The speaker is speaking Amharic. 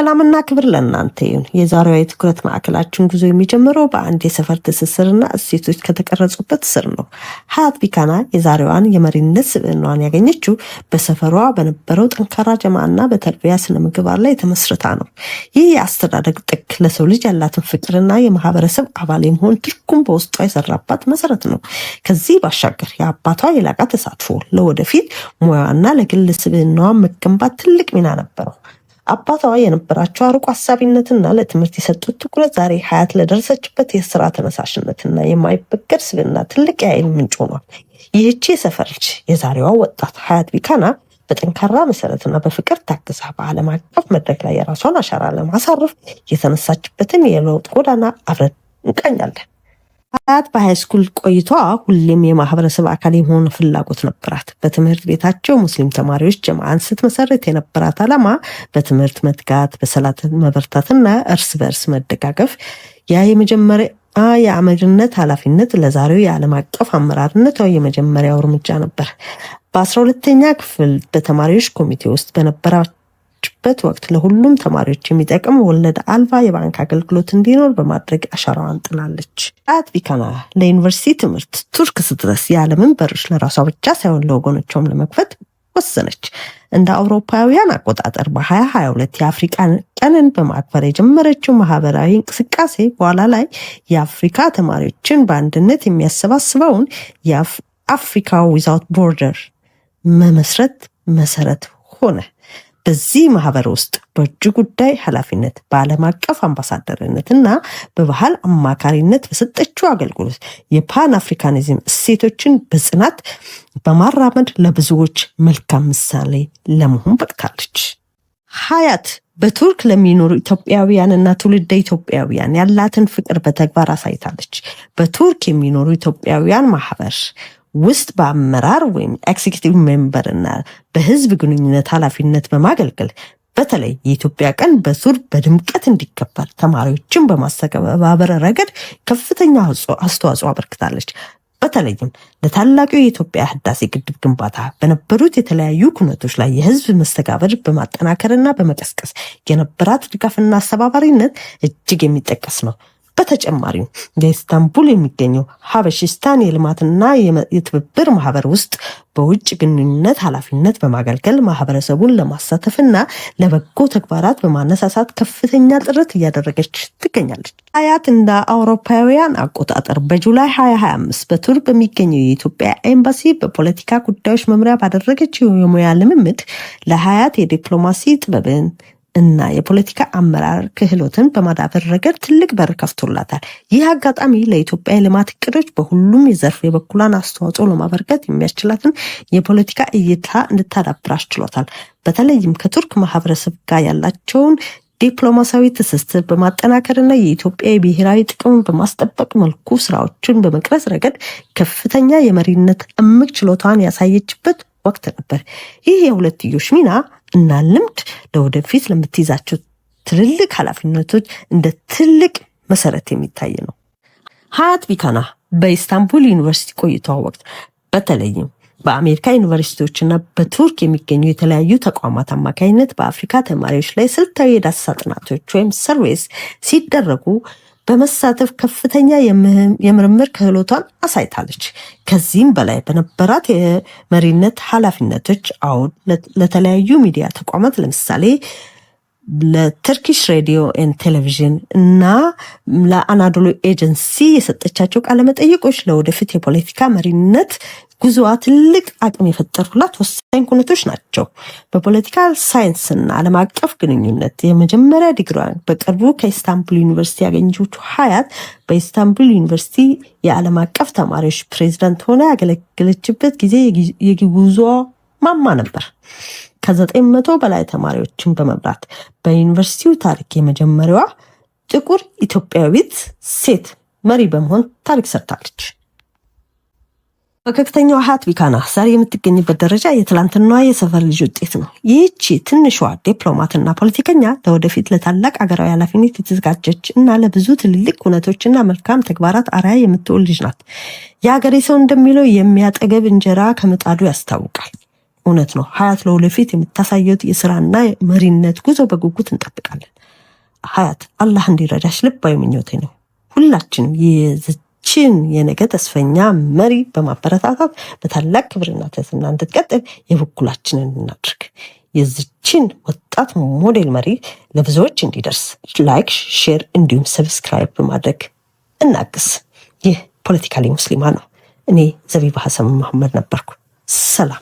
ሰላምና ክብር ለእናንተ ይሁን። የዛሬው የትኩረት ማዕከላችን ጉዞ የሚጀምረው በአንድ የሰፈር ትስስርና እሴቶች ከተቀረጹበት ስር ነው። ሀያት ቢካና የዛሬዋን የመሪነት ስብዕናዋን ያገኘችው በሰፈሯ በነበረው ጠንካራ ጀማዕና በተርቢያ ስነ ምግባር ላይ ተመስርታ ነው። ይህ የአስተዳደግ ጥግ ለሰው ልጅ ያላትን ፍቅርና የማህበረሰብ አባል የመሆን ትርጉም በውስጧ የሰራባት መሰረት ነው። ከዚህ ባሻገር የአባቷ የላቀ ተሳትፎ ለወደፊት ሙያዋና ለግል ስብዕናዋ መገንባት ትልቅ ሚና ነበረው። አባቷ የነበራቸው አርቆ ሀሳቢነትና ለትምህርት የሰጡት ትኩረት ዛሬ ሀያት ለደረሰችበት የስራ ተነሳሽነትና የማይበገር ስብዕና ትልቅ የኃይል ምንጭ ሆኗል። ይህቺ የሰፈር ልጅ የዛሬዋ ወጣት ሀያት ቢካና በጠንካራ መሰረትና በፍቅር ታግዛ በዓለም አቀፍ መድረክ ላይ የራሷን አሻራ ለማሳረፍ የተነሳችበትን የለውጥ ጎዳና አብረን እንቃኛለን። ሀያት በሃይስኩል ቆይቷ ሁሌም የማህበረሰብ አካል የመሆን ፍላጎት ነበራት። በትምህርት ቤታቸው ሙስሊም ተማሪዎች ጀማዓን ስትመሰረት የነበራት ዓላማ በትምህርት መትጋት፣ በሰላት መበርታትና እርስ በእርስ መደጋገፍ ያ የመጀመሪያ የአመራርነት ኃላፊነት ለዛሬው የዓለም አቀፍ አመራርነት የመጀመሪያው እርምጃ ነበር። በ12ኛ ክፍል በተማሪዎች ኮሚቴ ውስጥ በነበረችበት ወቅት ለሁሉም ተማሪዎች የሚጠቅም ወለድ አልባ የባንክ አገልግሎት እንዲኖር በማድረግ አሻራዋን ጥላለች። ሀያት ቢካና ለዩኒቨርሲቲ ትምህርት ቱርክ ስትደርስ የዓለምን በሮች ለራሷ ብቻ ሳይሆን ለወገኖቿም ለመክፈት ወሰነች። እንደ አውሮፓውያን አቆጣጠር በ2022 የአፍሪካ ቀንን በማክበር የጀመረችው ማህበራዊ እንቅስቃሴ በኋላ ላይ የአፍሪካ ተማሪዎችን በአንድነት የሚያሰባስበውን የአፍሪካ ዊዛውት ቦርደር መመስረት መሰረት ሆነ። በዚህ ማህበር ውስጥ በውጭ ጉዳይ ኃላፊነት፣ በዓለም አቀፍ አምባሳደርነት እና በባህል አማካሪነት በሰጠችው አገልግሎት የፓን አፍሪካኒዝም እሴቶችን በጽናት በማራመድ ለብዙዎች መልካም ምሳሌ ለመሆን በቅታለች። ሀያት በቱርክ ለሚኖሩ ኢትዮጵያውያንና ትውልደ ኢትዮጵያውያን ያላትን ፍቅር በተግባር አሳይታለች። በቱርክ የሚኖሩ ኢትዮጵያውያን ማህበር ውስጥ በአመራር ወይም ኤክዚኪቲቭ ሜምበር እና በህዝብ ግንኙነት ኃላፊነት በማገልገል በተለይ የኢትዮጵያ ቀን በቱርክ በድምቀት እንዲከበር ተማሪዎችን በማስተባበር ረገድ ከፍተኛ አስተዋጽኦ አበርክታለች። በተለይም ለታላቁ የኢትዮጵያ ህዳሴ ግድብ ግንባታ በነበሩት የተለያዩ ኩነቶች ላይ የህዝብ መስተጋብር በማጠናከርና በመቀስቀስ የነበራት ድጋፍና አስተባባሪነት እጅግ የሚጠቀስ ነው። በተጨማሪም በኢስታንቡል የሚገኘው ሀበሽስታን የልማትና የትብብር ማህበር ውስጥ በውጭ ግንኙነት ኃላፊነት በማገልገል ማህበረሰቡን ለማሳተፍና ለበጎ ተግባራት በማነሳሳት ከፍተኛ ጥረት እያደረገች ትገኛለች። ሀያት እንደ አውሮፓውያን አቆጣጠር በጁላይ 2025 በቱርክ በሚገኘው የኢትዮጵያ ኤምባሲ በፖለቲካ ጉዳዮች መምሪያ ባደረገችው የሙያ ልምምድ ለሀያት የዲፕሎማሲ ጥበብን እና የፖለቲካ አመራር ክህሎትን በማዳበር ረገድ ትልቅ በር ከፍቶላታል። ይህ አጋጣሚ ለኢትዮጵያ የልማት እቅዶች በሁሉም የዘርፍ የበኩሏን አስተዋጽኦ ለማበርከት የሚያስችላትን የፖለቲካ እይታ እንድታዳብር አስችሏታል። በተለይም ከቱርክ ማህበረሰብ ጋር ያላቸውን ዲፕሎማሲያዊ ትስስር በማጠናከርና የኢትዮጵያ የብሔራዊ ጥቅምን በማስጠበቅ መልኩ ስራዎችን በመቅረጽ ረገድ ከፍተኛ የመሪነት እምቅ ችሎታዋን ያሳየችበት ወቅት ነበር። ይህ የሁለትዮሽ ሚና እና ልምድ ለወደፊት ለምትይዛቸው ትልልቅ ኃላፊነቶች እንደ ትልቅ መሰረት የሚታይ ነው። ሀያት ቢካና በኢስታንቡል ዩኒቨርሲቲ ቆይታዋ ወቅት በተለይም በአሜሪካ ዩኒቨርሲቲዎችና በቱርክ የሚገኙ የተለያዩ ተቋማት አማካኝነት በአፍሪካ ተማሪዎች ላይ ስልታዊ የዳሰሳ ጥናቶች ወይም ሰርቬይስ ሲደረጉ በመሳተፍ ከፍተኛ የምርምር ክህሎቷን አሳይታለች። ከዚህም በላይ በነበራት የመሪነት ኃላፊነቶች አሁን ለተለያዩ ሚዲያ ተቋማት ለምሳሌ ለተርኪሽ ሬዲዮ ኤንድ ቴሌቪዥን እና ለአናዶሉ ኤጀንሲ የሰጠቻቸው ቃለመጠይቆች ለወደፊት የፖለቲካ መሪነት ጉዞዋ ትልቅ አቅም የፈጠሩላት ወሳኝ ኩነቶች ናቸው። በፖለቲካል ሳይንስና ዓለም አቀፍ ግንኙነት የመጀመሪያ ዲግሪዋን በቅርቡ ከኢስታንቡል ዩኒቨርሲቲ ያገኘችው ሀያት በኢስታንቡል ዩኒቨርሲቲ የዓለም አቀፍ ተማሪዎች ፕሬዝዳንት ሆና ያገለገለችበት ጊዜ የጉዞዋ ማማ ነበር። ከ900 በላይ ተማሪዎችን በመምራት በዩኒቨርሲቲው ታሪክ የመጀመሪያዋ ጥቁር ኢትዮጵያዊት ሴት መሪ በመሆን ታሪክ ሰርታለች። ፈገግተኛዋ ሀያት ቢካና ዛሬ የምትገኝበት ደረጃ የትላንትናዋ የሰፈር ልጅ ውጤት ነው። ይህቺ ትንሿ ዲፕሎማትና ፖለቲከኛ ለወደፊት ለታላቅ ሀገራዊ ኃላፊነት የተዘጋጀች እና ለብዙ ትልልቅ ኩነቶችና መልካም ተግባራት አርአያ የምትውል ልጅ ናት። የሀገሬ ሰው እንደሚለው የሚያጠገብ እንጀራ ከምጣዱ ያስታውቃል። እውነት ነው። ሀያት ለወደፊት የምታሳየው የስራና መሪነት ጉዞ በጉጉት እንጠብቃለን። ሀያት አላህ እንዲረዳሽ ልባዊ ምኞቴ ነው። ሁላችንም የዝችን የነገ ተስፈኛ መሪ በማበረታታት በታላቅ ክብርና ትህትና እንድትቀጥል የበኩላችንን እናድርግ። የዝችን ወጣት ሞዴል መሪ ለብዙዎች እንዲደርስ ላይክ፣ ሼር እንዲሁም ሰብስክራይብ በማድረግ እናግስ። ይህ ፖለቲካሊ ሙስሊማ ነው። እኔ ዘቢባ ሀሰን መሐመድ ነበርኩ። ሰላም።